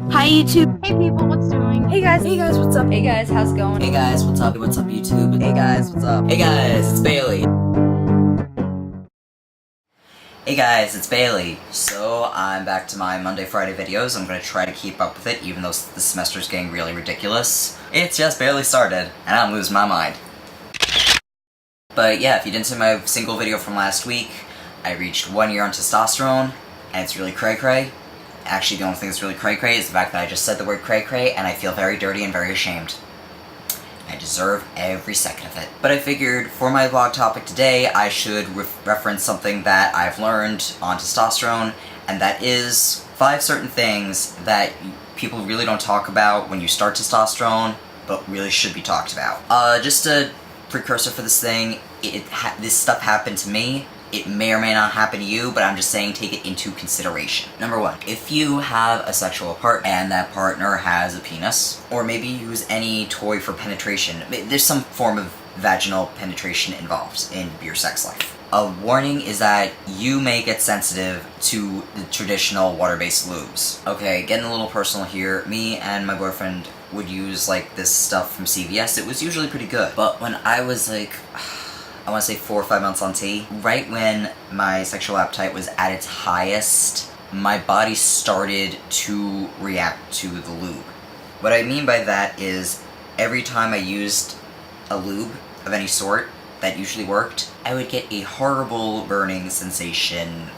Hi YouTube. Hey people, what's doing? Hey guys, what's up? Hey guys, how's it going? Hey guys, what's up? What's up, YouTube? Hey guys, what's up? Hey guys, it's Bailey. Hey guys, it's Bailey. So, I'm back to my Monday, Friday videos. I'm gonna try to keep up with it, even though the semester's getting really ridiculous. It's just barely started, and I'm losing my mind. But yeah, if you didn't see my single video from last week, I reached 1 year on testosterone, and it's really cray-cray. Actually, the only thing that's really cray-cray is the fact that I just said the word cray-cray, and I feel very dirty and very ashamed. I deserve every second of it. But I figured, for my vlog topic today, I should reference something that I've learned on testosterone, and that is 5 certain things that people really don't talk about when you start testosterone, but really should be talked about. Just a precursor for this thing, this stuff happened to me. It may or may not happen to you, but I'm just saying take it into consideration. Number 1, if you have a sexual partner and that partner has a penis, or maybe use any toy for penetration, there's some form of vaginal penetration involved in your sex life. A warning is that you may get sensitive to the traditional water-based lubes. Okay, getting a little personal here, me and my boyfriend would use like this stuff from CVS. It was usually pretty good, but when I was like, I want to say 4 or 5 months on T, right when my sexual appetite was at its highest, my body started to react to the lube. What I mean by that is, every time I used a lube of any sort that usually worked, I would get a horrible burning sensation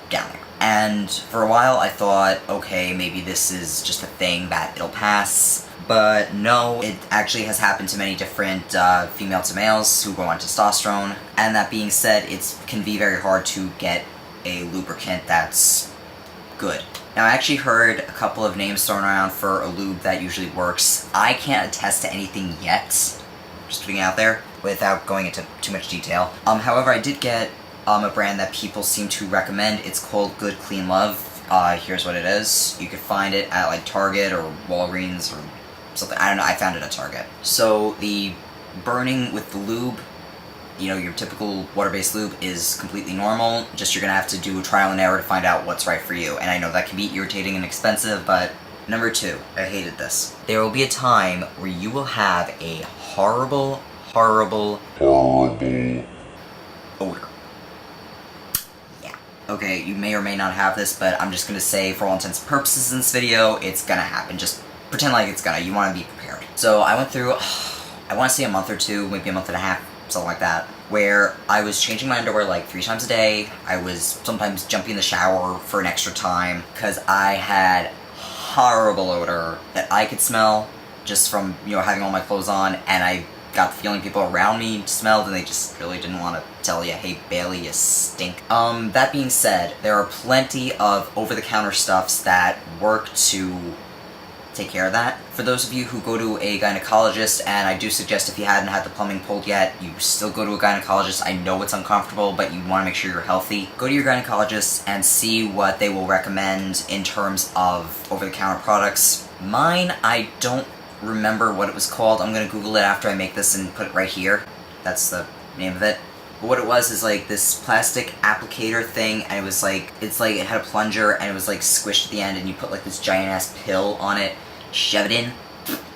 down there. And for a while I thought, okay, maybe this is just a thing that it'll pass. But no, it actually has happened to many different female to males who go on testosterone. And that being said, it can be very hard to get a lubricant that's good. Now, I actually heard a couple of names thrown around for a lube that usually works. I can't attest to anything yet, just putting it out there, without going into too much detail. However, I did get a brand that people seem to recommend. It's called Good Clean Love. Here's what it is. You could find it at like Target or Walgreens or something. I don't know, I found it at Target. So the burning with the lube, you know, your typical water-based lube is completely normal. Just you're gonna have to do a trial and error to find out what's right for you. And I know that can be irritating and expensive, but number 2, I hated this. There will be a time where you will have a horrible odor. Okay, you may or may not have this, but I'm just gonna say, for all intents and purposes in this video, it's gonna happen. Just pretend like it's gonna. You want to be prepared. So I went through, I want to say a month or 2, maybe a month and a half, something like that, where I was changing my underwear like 3 times a day. I was sometimes jumping in the shower for an extra time, because I had horrible odor that I could smell just from, you know, having all my clothes on, and I got the feeling people around me smelled and they just really didn't want to tell you, hey Bailey, you stink. That being said, there are plenty of over-the-counter stuffs that work to take care of that. For those of you who go to a gynecologist, and I do suggest if you hadn't had the plumbing pulled yet, you still go to a gynecologist. I know it's uncomfortable, but you want to make sure you're healthy. Go to your gynecologist and see what they will recommend in terms of over-the-counter products. Mine, I don't remember what it was called. I'm gonna Google it after I make this and put it right here. That's the name of it. But what it was is like this plastic applicator thing, and it was like, it's like it had a plunger and it was like squished at the end, and you put like this giant ass pill on it, shove it in,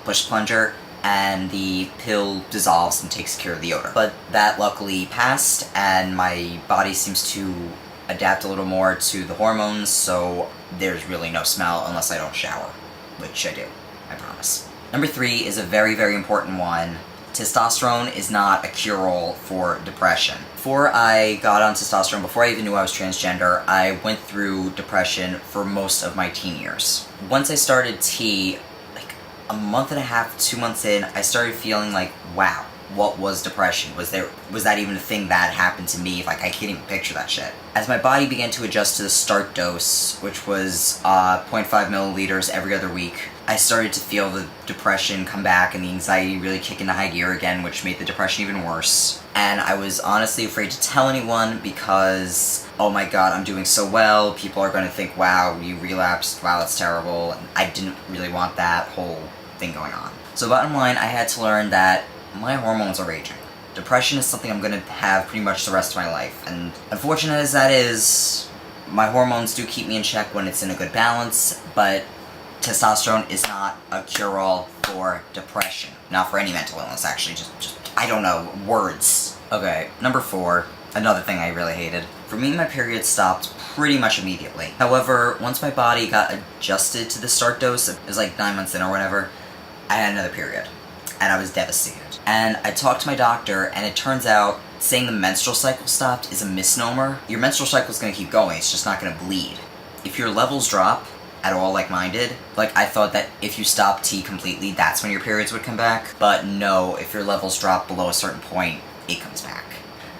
push plunger, and the pill dissolves and takes care of the odor. But that luckily passed, and my body seems to adapt a little more to the hormones, so there's really no smell unless I don't shower, which I do, I promise. Number 3 is a very, very important one. Testosterone is not a cure-all for depression. Before I got on testosterone, before I even knew I was transgender, I went through depression for most of my teen years. Once I started T, like a month and a half, 2 months in, I started feeling like, wow, what was depression? Was that even a thing that happened to me? Like, I can't even picture that shit. As my body began to adjust to the start dose, which was 0.5 milliliters every other week, I started to feel the depression come back and the anxiety really kick into high gear again, which made the depression even worse. And I was honestly afraid to tell anyone because, oh my god, I'm doing so well, people are going to think, wow, you relapsed, wow, that's terrible, and I didn't really want that whole thing going on. So bottom line, I had to learn that my hormones are raging. Depression is something I'm going to have pretty much the rest of my life, and unfortunate as that is, my hormones do keep me in check when it's in a good balance, but testosterone is not a cure-all for depression. Not for any mental illness, actually. Just I don't know, words. Okay, number 4, another thing I really hated. For me, my period stopped pretty much immediately. However, once my body got adjusted to the start dose, it was like 9 months in or whatever, I had another period. And I was devastated. And I talked to my doctor, and it turns out saying the menstrual cycle stopped is a misnomer. Your menstrual cycle is going to keep going, it's just not going to bleed. If your levels drop at all like mine did, like I thought that if you stopped T completely, that's when your periods would come back. But no, if your levels drop below a certain point, it comes back.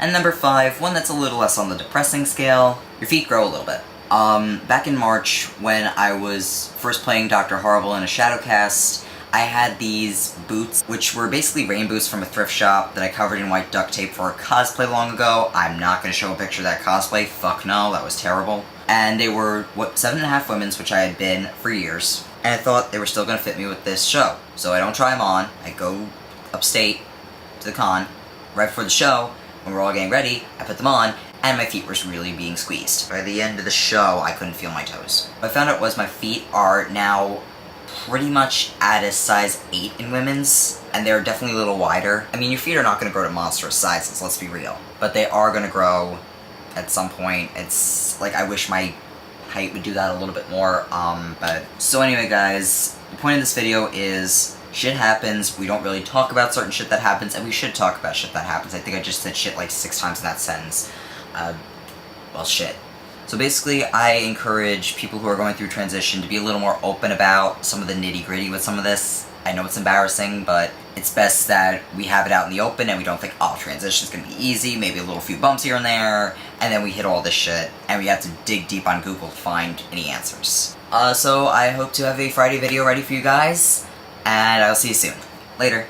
And number 5, one that's a little less on the depressing scale, your feet grow a little bit. Back in March, when I was first playing Dr. Horrible in a Shadowcast, I had these boots, which were basically rain boots from a thrift shop that I covered in white duct tape for a cosplay long ago. I'm not going to show a picture of that cosplay, fuck no, that was terrible. And they were, 7.5 women's, which I had been for years, and I thought they were still going to fit me with this show. So I don't try them on, I go upstate to the con, right before the show, when we're all getting ready, I put them on, and my feet were really being squeezed. By the end of the show, I couldn't feel my toes. What I found out was my feet are now pretty much at a size 8 in women's, and they're definitely a little wider. I mean, your feet are not going to grow to monstrous sizes, let's be real. But they are going to grow at some point. It's like, I wish my height would do that a little bit more, but... So anyway, guys, the point of this video is, shit happens, we don't really talk about certain shit that happens, and we should talk about shit that happens. I think I just said shit like 6 times in that sentence. Well, shit. So basically, I encourage people who are going through transition to be a little more open about some of the nitty-gritty with some of this. I know it's embarrassing, but it's best that we have it out in the open and we don't think, oh, transition's gonna be easy, maybe a little few bumps here and there, and then we hit all this shit, and we have to dig deep on Google to find any answers. So I hope to have a Friday video ready for you guys, and I'll see you soon. Later.